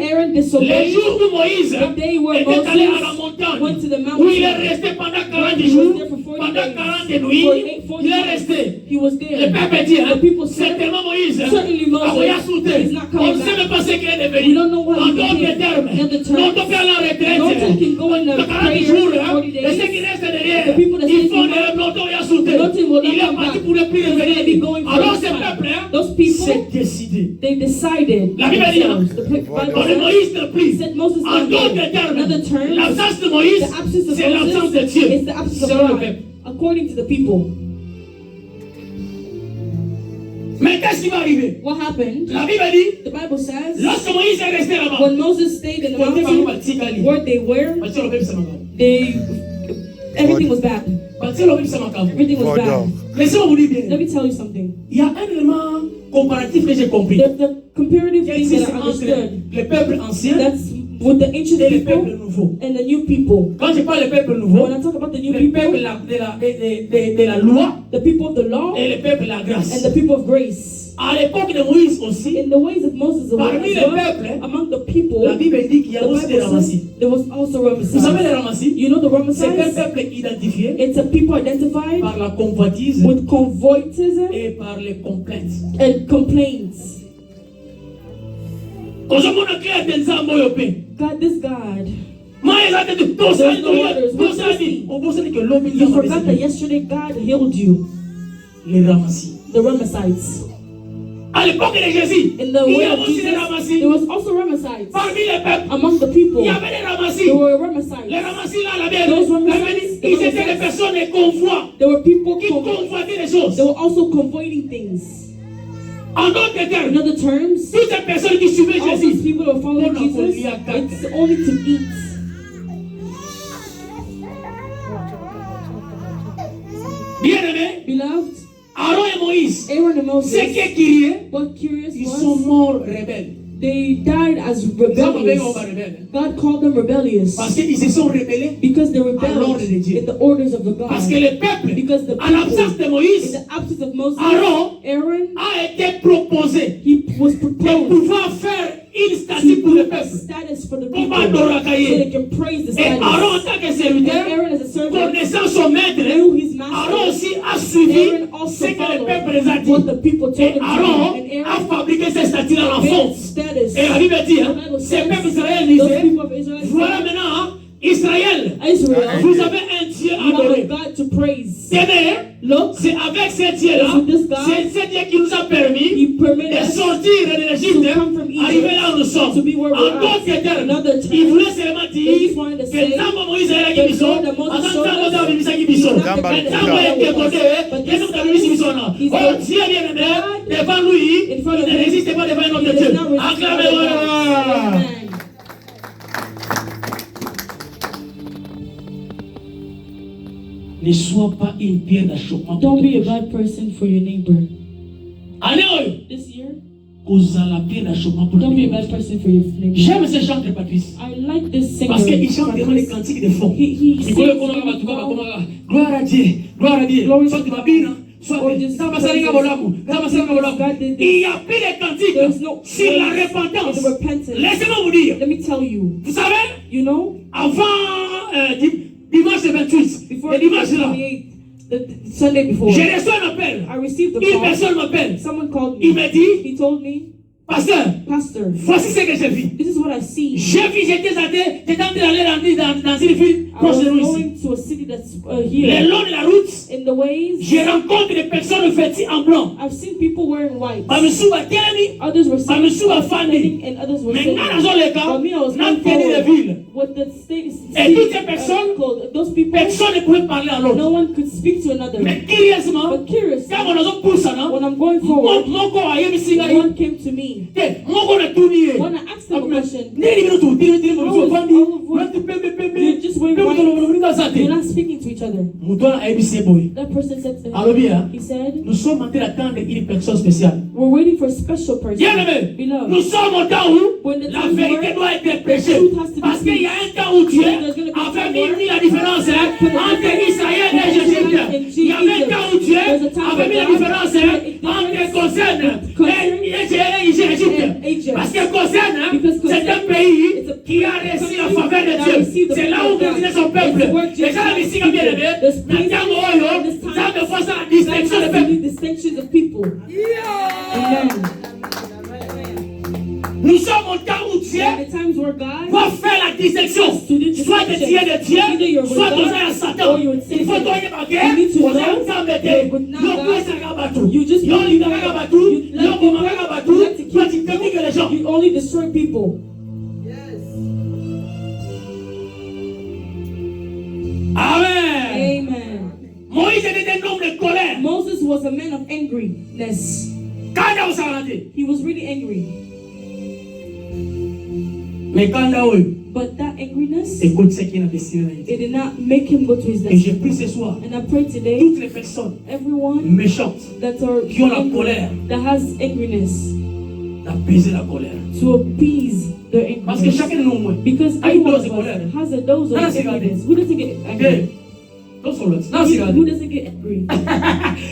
S1: Aaron disobeyed the day where Moses went to the mountain.
S2: Où il est resté pendant 40
S1: He
S2: jours,
S1: was there for 40
S2: pendant
S1: days.
S2: 40 nuits,
S1: For
S2: il est
S1: 40
S2: resté.
S1: days. He was there.
S2: Le peuple dit,
S1: The people said,
S2: certainement Moïse,
S1: certainly Moses
S2: a voyagé sous terre.
S1: is not
S2: On
S1: coming
S2: ne sait
S1: back.
S2: même pas ce qu'il est
S1: We
S2: devenu.
S1: don't know what
S2: En
S1: he
S2: d'autres
S1: became.
S2: termes,
S1: In other terms,
S2: non, on peut aller en retraite.
S1: Norton can go in the
S2: Dans 40
S1: prayer
S2: jours,
S1: for 40
S2: et
S1: days.
S2: ceux qui restent derrière,
S1: The people that
S2: ils
S1: stay
S2: font
S1: behind,
S2: des longtemps à sous terre.
S1: Norton will not
S2: Il est
S1: come
S2: parti
S1: back.
S2: pour ne plus
S1: He's going to be
S2: revenir.
S1: going for
S2: Alors
S1: this
S2: ce
S1: time.
S2: peuple,
S1: Those people,
S2: c'est décidé.
S1: they decided
S2: La Bible dit,
S1: themselves. The Bible
S2: Quand
S1: says,
S2: Moïse ne prie,
S1: said Moses
S2: en
S1: not
S2: d'autres
S1: going.
S2: termes,
S1: In other terms,
S2: l'absence de Moïse,
S1: the absence of
S2: c'est l'absence de
S1: Moses
S2: Dieu.
S1: is the absence of
S2: Selon le
S1: God,
S2: peuple.
S1: according to the people.
S2: Mais qu'est-ce qui va arriver?
S1: What happened?
S2: La Bible dit,
S1: The Bible says,
S2: lorsque Moïse est resté là-bas,
S1: when Moses stayed in the mountain where they were, everything was bad. Everything was bad.
S2: Laissez-moi vous dire bien.
S1: Let me tell you something.
S2: Il y a un élément comparatif que j'ai compris.
S1: The comparative
S2: Qui
S1: thing that
S2: existe
S1: I
S2: entre
S1: understood,
S2: le peuple ancien
S1: that's with the ancient
S2: et le peuple
S1: people
S2: nouveau.
S1: and the new people.
S2: Quand je parle du peuple nouveau,
S1: When I talk about the new
S2: le
S1: people,
S2: peuple de la loi
S1: the people of the law
S2: et le peuple de la
S1: and
S2: grâce.
S1: the people of grace.
S2: À l'époque de Moïse aussi,
S1: In the ways of Moses,
S2: parmi les peuples,
S1: among the people,
S2: la Bible dit qu'il y a
S1: the
S2: aussi des
S1: Bible
S2: ramassis.
S1: says there was also
S2: Vous savez les
S1: Ramesses.
S2: ramassis?
S1: You know the
S2: C'est un
S1: Ramesses?
S2: peuple identifié
S1: It's a people identified
S2: par la convoitise
S1: with convoitism
S2: et par les complaintes.
S1: and complaints.
S2: Ozomona clair de nzambe oyo pe.
S1: God, this God,
S2: Moïse a dit tout ça dit. On pense que l'homme
S1: you forgot that yesterday God healed you.
S2: les ramassis.
S1: The Ramessites.
S2: À l'époque de Jésus,
S1: In the
S2: il y
S1: way
S2: a
S1: of
S2: aussi des
S1: Jesus,
S2: ramassis.
S1: there was also Ramessites.
S2: Parmi les peuples,
S1: Among the people,
S2: il y avait des ramassis.
S1: there were
S2: Les
S1: Ramessites.
S2: ramassis là, la Bible,
S1: Those ramassis,
S2: ils étaient des personnes de convoi
S1: There were people
S2: qui convoitaient les choses.
S1: they were also convoiting things.
S2: En d'autres
S1: In
S2: termes,
S1: other terms,
S2: toutes ces personnes qui suivaient
S1: all these
S2: Jésus,
S1: people who were following
S2: Pour la
S1: Jesus,
S2: folie à quatre.
S1: it's only to eat. Beloved,
S2: Aaron et Moïse,
S1: Aaron and Moses,
S2: ce qui est curieux,
S1: what curious
S2: ils sont
S1: was,
S2: morts rebelles.
S1: they died as rebellious. God called them rebellious
S2: Parce qu'ils se sont rebellés
S1: because they
S2: à l'ordre
S1: rebelled
S2: de Dieu.
S1: in the orders of the God.
S2: Parce que le peuple,
S1: Because the
S2: à l'absence de
S1: people, in
S2: Moïse,
S1: the absence of Moses,
S2: Aaron
S1: Aaron,
S2: a été proposé
S1: he was
S2: de
S1: proposed
S2: pouvoir faire une statue
S1: to
S2: pour le
S1: put a
S2: peuple.
S1: status for the
S2: Pour
S1: people
S2: adorer
S1: so they
S2: Caïn.
S1: can praise the
S2: Et Aaron en
S1: status.
S2: tant que
S1: And
S2: serviteur,
S1: Aaron as a servant
S2: connaissant son maître,
S1: knew his
S2: Aaron
S1: master.
S2: aussi a suivi
S1: Aaron
S2: ce
S1: also
S2: que le
S1: followed
S2: peuple les a dit.
S1: what the people told
S2: Et
S1: him to do.
S2: Aaron
S1: And
S2: a
S1: Aaron
S2: fabriqué ces statues-là en
S1: made
S2: fonte.
S1: status.
S2: Et la Bible dit,
S1: The Bible
S2: ces
S1: says,
S2: peuples israéliens
S1: those
S2: disaient,
S1: people of Israel
S2: voilà
S1: said,
S2: maintenant, Israël,
S1: Israel,
S2: vous avez un Dieu
S1: you have a
S2: adoré.
S1: God to praise.
S2: Tenez,
S1: Look,
S2: c'est avec ce Dieu-là,
S1: with this God,
S2: c'est ce Dieu qui nous a permis
S1: he permitted
S2: de
S1: us
S2: sortir de l'Égypte,
S1: to come from Egypt,
S2: arriver là où nous sommes.
S1: to be where we're
S2: En
S1: at.
S2: d'autres termes,
S1: Another time,
S2: il voulait seulement
S1: they
S2: dire
S1: just wanted to
S2: que
S1: say,
S2: tant Moïse a
S1: the
S2: dit,
S1: God that Moses showed us,
S2: tant Moïse a dit,
S1: he's not
S3: Gamba
S1: the God
S3: Lukula.
S1: that
S2: tant
S1: he
S2: Moïse a
S1: but
S2: dit,
S1: this time, he's
S2: oh
S1: going
S2: Dieu bien-aimé,
S1: God
S2: devant lui,
S1: in front of
S2: il ne
S1: him.
S2: résiste pas devant un
S1: He
S2: autre
S1: does
S2: Dieu.
S1: not resist
S2: Acclamez-le.
S1: other gods. Amen.
S2: Ne sois pas une pierre d'achoppement.
S1: Don't be a bad person for your neighbor.
S2: Année oyo,
S1: This year,
S2: kozala pierre d'achoppement pour
S1: don't be a
S2: le
S1: bad person for your neighbor.
S2: J'aime ce chant de Patrice.
S1: I like this singer.
S2: Parce qu'il chante vraiment les cantiques de fond.
S1: He
S2: Il
S1: sings
S2: gloire à Dieu, gloire à Dieu.
S1: Glory
S2: Soit
S1: to
S2: tu
S1: God.
S2: m'habilles, soit
S1: Or just
S2: ça va s'arrêter
S1: praises.
S2: au lamu, ça va s'arrêter au lamu.
S1: God did
S2: Il
S1: this.
S2: y a plus de cantiques
S1: There's no
S2: sur la
S1: praise
S2: repentance.
S1: in the repentance.
S2: Laissez-moi vous dire,
S1: Let me tell you.
S2: vous savez,
S1: You know,
S2: avant dimanche 28,
S1: before
S2: le dimanche là,
S1: 28th, the Sunday before,
S2: j'ai reçu un appel.
S1: I received a
S2: Une
S1: call.
S2: personne m'appelle.
S1: Someone called
S2: Il
S1: me.
S2: me dit,
S1: He told me,
S2: pasteur,
S1: Pastor,
S2: voici ce que j'ai vu.
S1: this is what I see.
S2: J'ai vu, j'étais en train d'aller dans une ville
S1: I
S2: proche
S1: was
S2: de nous ici.
S1: going to a city that's
S2: Le
S1: here.
S2: long de la route,
S1: In the ways,
S2: je rencontre des personnes vêtues en blanc.
S1: I've seen people wearing white.
S2: Bamisu Batelemi,
S1: Others were
S2: Bamisu Bafandi.
S1: sitting and others were
S2: Mais
S1: sitting.
S2: dans les cas,
S1: For me, I was
S2: n'a
S1: going
S2: tenu de
S1: forward
S2: ville.
S1: with the state.
S2: Et toutes ces personnes,
S1: Those people,
S2: personne ne pouvait parler à l'autre.
S1: no one could speak to another.
S2: Mais curieusement,
S1: But curiously,
S2: quand on a poussé,
S1: when I'm going forward,
S2: mon corps a eu singa.
S1: one came to me.
S2: Mon corps a tourné.
S1: When I asked him a question,
S2: You're
S1: just wearing white. You're not speaking to each other. That person said to him, he said,
S2: Nous sommes en train d'attendre une personne spéciale.
S1: we're waiting for a special person.
S2: Bien-aimé,
S1: Beloved,
S2: nous sommes au temps où
S1: when the
S2: la
S1: time
S2: vérité
S1: works,
S2: doit être prêchée.
S1: truth has to be
S2: Parce qu'il y a un
S1: preached.
S2: temps où Dieu
S1: There's gonna be
S2: avait
S1: time
S2: mis la différence entre Israël et l'Égypte. Il y avait un temps où Dieu avait mis la différence entre Goshen et Égypte. Parce que Goshen, c'est un pays qui a reçu la faveur de Dieu. C'est là où résidait son peuple. Les gens avaient dit, bien aimé, Natamu Oyo, ça me fait la distinction de peuple.
S1: distinctions of people. Amen.
S2: Nous sommes au temps où Dieu
S1: And the times where God
S2: va faire la distinction. Soit de Dieu de Dieu, soit de à Satan. Il faut donner ma guerre, vous allez s'embêter.
S1: you just
S2: Yo toi tu te dis que les gens.
S1: you only destroy people.
S2: Amen.
S1: Amen.
S2: Moïse était un homme de colère.
S1: Moses was a man of angriness.
S2: Quand vous s'arrêtez.
S1: He was really angry.
S2: Mais quand
S1: But that angriness,
S2: écoute ce qu'il a décidé.
S1: it did not make him go to his
S2: Et j'ai
S1: destiny.
S2: pris ce soir
S1: And I pray today,
S2: toutes les personnes
S1: everyone
S2: méchantes
S1: that are
S2: qui ont la
S1: angry,
S2: colère
S1: that has angriness,
S2: d'apaiser la colère.
S1: to appease their
S2: Parce que
S1: angriness.
S2: chacun de nous,
S1: Because
S2: a
S1: every
S2: une
S1: one
S2: dose
S1: of
S2: de colère.
S1: us has a dose of
S2: Non, c'est
S1: angriness. Who doesn't get angry?
S2: Non, c'est
S1: Who doesn't get angry?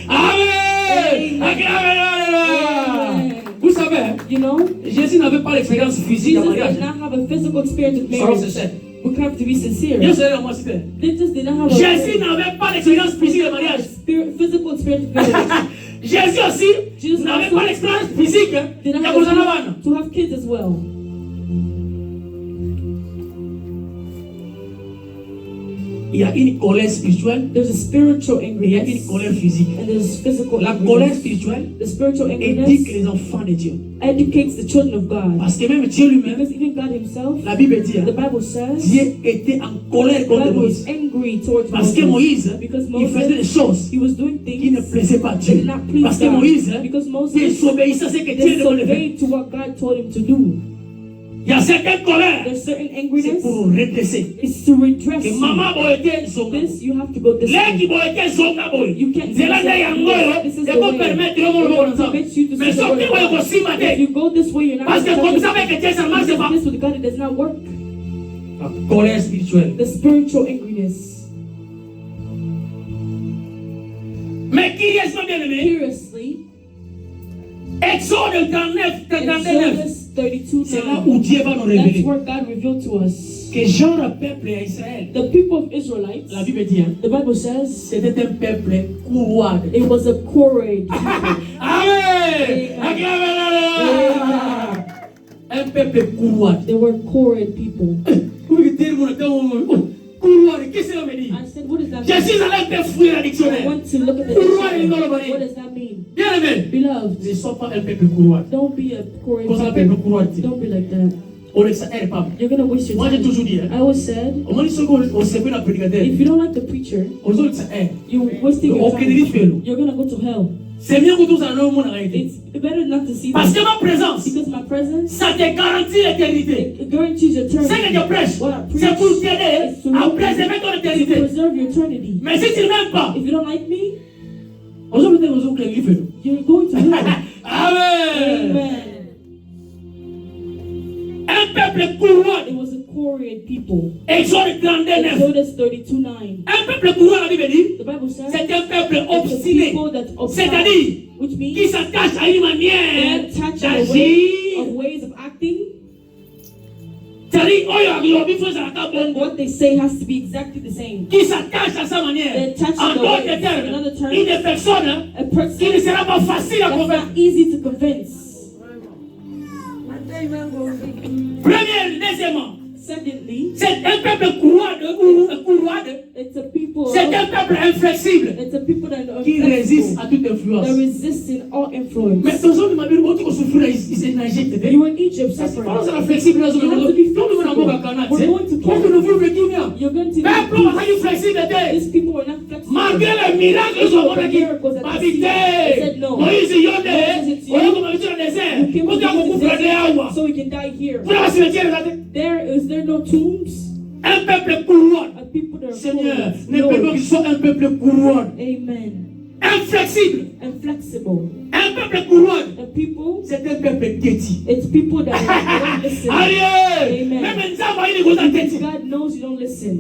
S2: Amen.
S1: Amen.
S2: Vous savez,
S1: You know,
S2: Jésus n'avait pas l'expérience physique
S1: Jesus
S2: de mariage.
S1: did not have a physical experience with
S2: Soyons
S1: marriage.
S2: sincères.
S1: We have to be sincere.
S2: Dieu serait moi c'était.
S1: They just did not have
S2: Jésus
S1: a
S2: n'avait pas l'expérience physique de mariage.
S1: physical experience with marriage.
S2: Jésus aussi
S1: Jesus
S2: n'avait
S1: also
S2: pas l'expérience physique
S1: did not
S2: de
S1: have
S2: Bosanavana.
S1: to have kids as well.
S2: Il y a une colère spirituelle
S1: There's a spiritual
S2: et il y a une
S1: angriness
S2: colère physique.
S1: and there's physical
S2: La colère
S1: angriness.
S2: spirituelle
S1: The spiritual
S2: éduque
S1: angriness
S2: les enfants de Dieu.
S1: educates the children of God.
S2: Parce que même Dieu lui-même,
S1: Because even God himself,
S2: la Bible dit,
S1: the Bible says,
S2: Dieu était en colère contre
S1: God
S2: Moïse.
S1: was angry towards
S2: Parce que
S1: Moses.
S2: Moïse,
S1: Because
S2: il faisait des
S1: Moses,
S2: choses
S1: he was doing
S2: qui ne
S1: things
S2: plaisaient pas à
S1: that
S2: Dieu.
S1: did not please
S2: Parce que
S1: God.
S2: Moïse
S1: Because Moses
S2: désobéissait à ce que Dieu demandait de faire.
S1: disobeyed to what God told him to do.
S2: Il y a certaines colères.
S1: There's certain
S2: C'est
S1: angriness.
S2: pour redresser.
S1: It's to redress
S2: Que
S1: you.
S2: maman boyete zonga.
S1: This you have to go this
S2: Les qui
S1: way.
S2: boyete zonga boy.
S1: You can't
S2: C'est là
S1: say,
S2: yango yo.
S1: this is
S2: Et
S1: the
S2: pour
S1: way.
S2: permettre le monde
S1: It
S2: ensemble.
S1: permits you to
S2: Mais
S1: see the word
S2: sortez
S1: of
S2: moi
S1: God.
S2: aussi
S1: If
S2: matin.
S1: you go this way, you're not
S2: Parce que comme ça avec
S1: accepted.
S2: Dieu ça marche pas.
S1: This with God, it does not work.
S2: La colère spirituelle.
S1: The spiritual angriness.
S2: Mais curieusement bien aimé.
S1: Curiously,
S2: Exode 39, 39.
S1: Exodus 32,
S2: C'est là où Dieu va nous
S1: that's
S2: révéler.
S1: where God revealed to us.
S2: Que genre de peuple à Israël.
S1: The people of Israelites,
S2: La Bible dit, hein,
S1: the Bible says,
S2: c'était un peuple courroie.
S1: it was a Korah people.
S2: Amen. Un peuple courroie.
S1: They were Korah people.
S2: Vous pouvez dire, mon temps, courroie, qu'est-ce que ça veut dire?
S1: I said, what does that
S2: Je
S1: mean?
S2: suis allé faire fouiller la
S1: I
S2: dictionnaire.
S1: want to look at the dictionary. What does that mean?
S2: Bien aimé.
S1: Beloved,
S2: Ne sois pas un peuple courroie.
S1: don't be a Korah
S2: Quand on appelle
S1: people.
S2: le courroie,
S1: Don't be like that.
S2: on ne s'aide pas.
S1: You're going to waste your
S2: Moi, j'ai
S1: time.
S2: toujours dit, hein,
S1: I always said,
S2: au moins, ils on se fait la prédicateur.
S1: if you don't like the preacher,
S2: Aux autres, ça aide.
S1: you're wasting your
S2: Aucun délit fait,
S1: time. You're going to go to hell.
S2: c'est mieux que tout ça, non, mon arrêté.
S1: It's better not to see
S2: Parce que
S1: that.
S2: ma présence,
S1: Because my presence,
S2: ça te garantit l'éternité.
S1: it guarantees
S2: C'est que
S1: eternity.
S2: je prêche,
S1: What I preach
S2: c'est pour t'aider
S1: is to
S2: à
S1: help
S2: préserver ton
S1: you to
S2: éternité.
S1: preserve your eternity.
S2: Mais si tu ne m'aimes pas,
S1: If you don't like me,
S2: aujourd'hui, vous avez un livre.
S1: you're going to hell.
S2: Amen.
S1: Amen.
S2: Un peuple courroie.
S1: It was a Korah people.
S2: Exode 39.
S1: Exodus 32:9.
S2: Un peuple courroie, la Bible dit,
S1: The Bible says,
S2: c'est un peuple
S1: it's a
S2: obstiné.
S1: people that
S2: C'est-à-dire,
S1: which
S2: qui
S1: means
S2: s'attache à une
S1: they
S2: manière
S1: attach a way of
S2: d'agir.
S1: ways of acting.
S2: C'est-à-dire, oh, il y a il faut ça la
S1: And what they say has to be exactly the same.
S2: qui s'attache à sa
S1: They
S2: manière.
S1: attach
S2: En
S1: to the
S2: d'autres
S1: way. In
S2: termes,
S1: other terms,
S2: une personne
S1: a
S2: qui
S1: person
S2: ne sera pas facile à
S1: that's
S2: convaincre.
S1: not easy to convince.
S2: Première, deuxièmement,
S1: Secondly,
S2: c'est un peuple courroide.
S1: it's a people.
S2: C'est un peuple inflexible
S1: It's a people that are
S2: qui résiste à toute
S1: that
S2: influence.
S1: resist in all influence.
S2: Mais ton son de ma Bible, tu souffres, il s'est nagé.
S1: You were in Egypt
S2: Parlons
S1: suffering.
S2: de la flexibilité.
S1: You have to be flexible.
S2: We're going to
S1: You're going to
S2: Mais pour la
S1: be.
S2: flexibilité,
S1: These people were not flexible.
S2: malgré les miracles qu'ils ont vécu, ma vie, Moïse Yonde, on est comme habitué dans le désert.
S1: You came
S2: Quand il y a
S1: to
S2: beaucoup
S1: the
S2: de
S1: desert
S2: awa.
S1: so we can die here.
S2: Pour la cimetière,
S1: Is there no tombs?
S2: un peuple courroie.
S1: A people that are
S2: Seigneur,
S1: cold.
S2: ne permettons
S1: No.
S2: qu'ils soient un peuple courroie.
S1: Amen.
S2: Inflexible.
S1: And flexible.
S2: Un peuple courroie,
S1: A people,
S2: c'est un peuple têti.
S1: it's people that don't listen.
S2: Allez!
S1: Amen.
S2: Même un zamba, il est content têti.
S1: God knows you don't listen.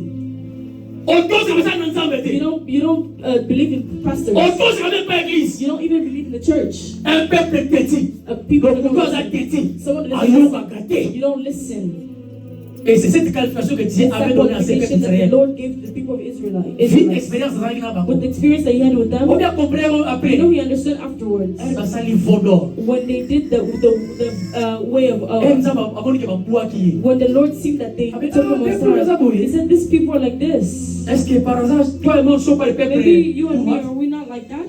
S2: Auto, c'est comme ça dans le zamba.
S1: You don't believe in pastors.
S2: Auto, c'est même pas église.
S1: You don't even believe in the church.
S2: Un peuple têti.
S1: A people that
S2: Donc,
S1: don't
S2: pourquoi ça
S1: listen.
S2: têti?
S1: Someone that
S2: Ah,
S1: doesn't
S2: nous, on
S1: listen.
S2: va gâter.
S1: You don't listen.
S2: Et c'est cette qualification que Dieu
S1: It's
S2: avait
S1: that
S2: donnée à ces peuples
S1: qualification that the
S2: israéliens.
S1: Lord gave to the people of Israel.
S2: Vie expérience dans la
S1: With the experience that he had with them,
S2: on bien comprendre après.
S1: you know he understood afterwards.
S2: Eh, bah, ça, les vaudors.
S1: When they did the way of
S2: Eh, nous avons abonné que ma bois qui
S1: when the Lord seen that they took him aside, he said, "These people are like this.
S2: est-ce que par hasard, toi et moi, nous ne sommes pas les peuples
S1: Maybe you and me,
S2: courroies?
S1: are we not like that?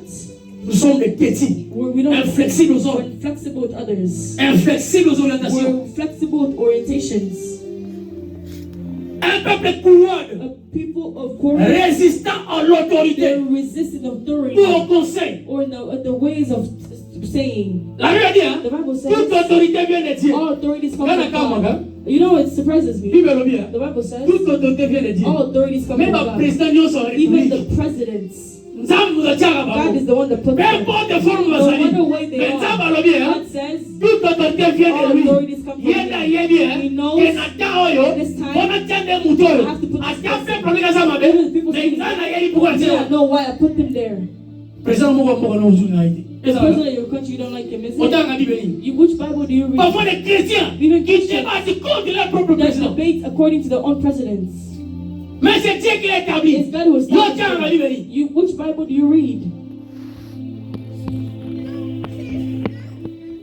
S2: Nous sommes des petits,
S1: We don't
S2: inflexibles aux hommes,
S1: we're flexible with others.
S2: inflexibles aux orientations.
S1: We're flexible with orientations.
S2: Un peuple courroie,
S1: A people of Korah,
S2: résistant à l'autorité
S1: they're resisting authority
S2: ou au conseil.
S1: or in the ways of saying.
S2: La Bible dit, hein,
S1: The Bible says
S2: toute autorité vient de Dieu.
S1: all authorities come
S2: Regarde
S1: from
S2: encore, mon gars.
S1: God. You know, it surprises me.
S2: Bible le dit, hein,
S1: The Bible says
S2: toute autorité vient de Dieu.
S1: all authorities come
S2: Même
S1: from
S2: le
S1: God.
S2: président de la
S1: Even
S2: République.
S1: the presidents.
S2: Nous avons nous attiré à
S1: God is the one that put
S2: peu
S1: them.
S2: importe la forme
S1: No
S2: de sa vie.
S1: matter way they
S2: Mais
S1: are.
S2: ça va le bien, hein.
S1: God says
S2: Toute autorité vient
S1: all
S2: de lui.
S1: authorities come from
S2: Yenda
S1: Him.
S2: yebi, hein.
S1: He knows
S2: Que Nathan oyo,
S1: this time
S2: on a tient des moutons.
S1: I have to put
S2: A
S1: this
S2: tient
S1: person.
S2: fait problème à sa mabe.
S1: Even people
S2: Mais
S1: say,
S2: il a yebi pour
S1: you
S2: dire.
S1: don't know why I put them there.
S2: Président Mouga Mouga non vous n'avez
S1: The president of your country, you don't like him, is
S2: Autant
S1: it?
S2: qu'à Bible.
S1: Which Bible do you read?
S2: Parfois les chrétiens
S1: Even
S2: qui
S1: Christians
S2: débattent contre leur propre
S1: that
S2: président.
S1: debate according to their own presidents.
S2: Mais c'est Dieu qui l'a établi.
S1: It's God who
S2: Yo
S1: established
S2: tiens à
S1: them.
S2: Bible.
S1: Which Bible do you read?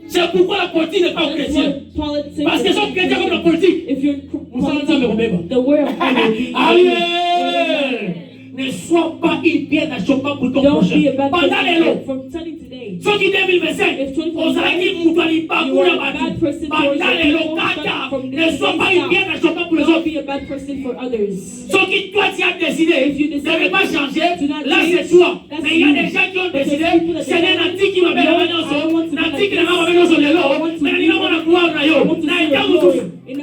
S2: C'est pourquoi la politique n'est pas aux
S1: That's
S2: chrétiens.
S1: what politics
S2: Parce que
S1: is.
S2: sont chrétiens comme la politique.
S1: If you're
S2: Vous savez ça, mais on
S1: politics, the way of God will be.
S2: Amen. Ne sois pas une pierre d'achoppement pour ton
S1: Don't
S2: prochain.
S1: be a bad
S2: Pendant les lots.
S1: person from telling today.
S2: Ceux qui 2025,
S1: If 2025,
S2: aux années Moutouali,
S1: you
S2: Bakou,
S1: are a
S2: Nabati,
S1: bad person
S2: pendant
S1: towards
S2: les
S1: the
S2: lots,
S1: people,
S2: Kata,
S1: from
S2: ne
S1: this
S2: sois pas
S1: day
S2: une pierre
S1: stop.
S2: d'achoppement pour les
S1: Don't
S2: autres.
S1: be a bad person for others.
S2: Ceux qui, toi, tu as décidé,
S1: If you decide
S2: ne veut pas changer,
S1: to not
S2: là
S1: change,
S2: c'est toi.
S1: that's
S2: Mais il y a
S1: you.
S2: des gens qui ont
S1: But
S2: décidé,
S1: there's people that
S2: c'est un
S1: decide,
S2: anti qui m'appelle
S1: no,
S2: la
S1: I want to be
S2: Nanti qui
S1: like
S2: n'a pas avec nous sur les
S1: I
S2: lots,
S1: want to
S2: mais
S1: be
S2: il n'a pas la gloire,
S1: I want to see your glory. In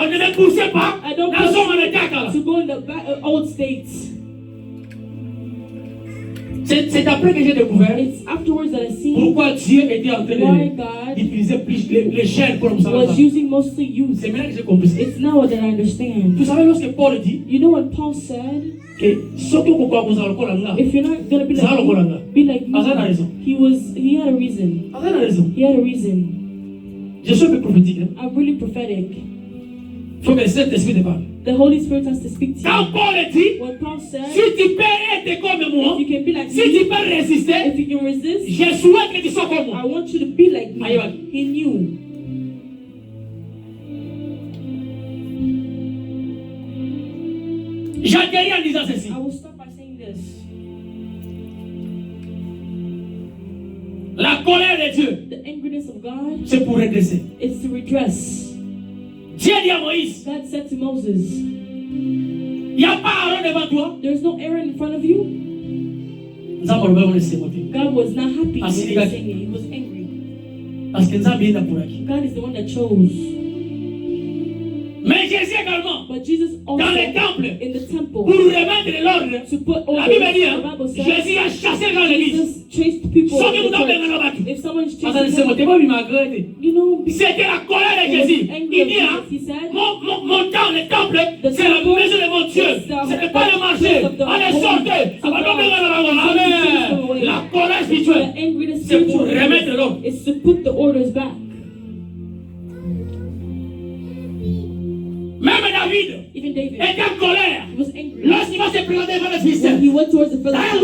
S2: On ne me poussait pas.
S1: I don't
S2: Dans son
S1: push
S2: état.
S1: to go in the old states.
S2: C'est après que j'ai découvert
S1: It's afterwards that I see
S2: pourquoi Dieu était en train
S1: why God
S2: d'utiliser plus les chaînes pour nous
S1: was using mostly youth.
S2: C'est maintenant que j'ai compris ça.
S1: It's now that I understand.
S2: Vous savez, lorsque Paul dit
S1: You know what Paul said?
S2: que surtout pourquoi vous allez encore là,
S1: If you're not gonna be like me, he had a reason. He had a reason.
S2: Je suis un peu prophétique.
S1: I'm really prophetic.
S2: Il faut que cet esprit te parle.
S1: The Holy Spirit has to speak to you.
S2: Quand Paul dit,
S1: when Paul said,
S2: si tu peux être comme moi,
S1: you can be like
S2: si
S1: me,
S2: tu peux résister,
S1: if you can resist,
S2: je souhaite que tu sois comme moi.
S1: I want you to be like me. He knew.
S2: J'atterris en disant ceci.
S1: I will start by saying this.
S2: La colère de Dieu,
S1: the angriness of God,
S2: c'est pour redresser.
S1: It's to redress.
S2: Dieu dit à Moïse,
S1: God said to Moses,
S2: il n'y a pas Aaron devant toi.
S1: There's no Aaron in front of you. God was not happy when they were saying it. He was angry.
S2: Parce que
S1: God is the one that chose.
S2: Mais Jésus également,
S1: but Jesus also,
S2: dans le temple,
S1: in the temple,
S2: pour remettre l'ordre,
S1: to put order,
S2: la Bible dit,
S1: the Bible says,
S2: Jésus a chassé dans l'église.
S1: Chased people.
S2: If
S1: someone's chasing them, you know,
S2: c'était la colère de Jésus. Il dit, mon temps, le temple, c'est la maison de mon Dieu. Ce n'est pas le marché. Allez, sortez. Amen. La colère spirituelle, c'est pour remettre l'ordre.
S1: It's to put the orders back.
S2: Même David
S1: Even David
S2: était en colère
S1: was angry.
S2: lorsqu'il va se présenter devant le Philistins.
S1: He went towards the Philistines.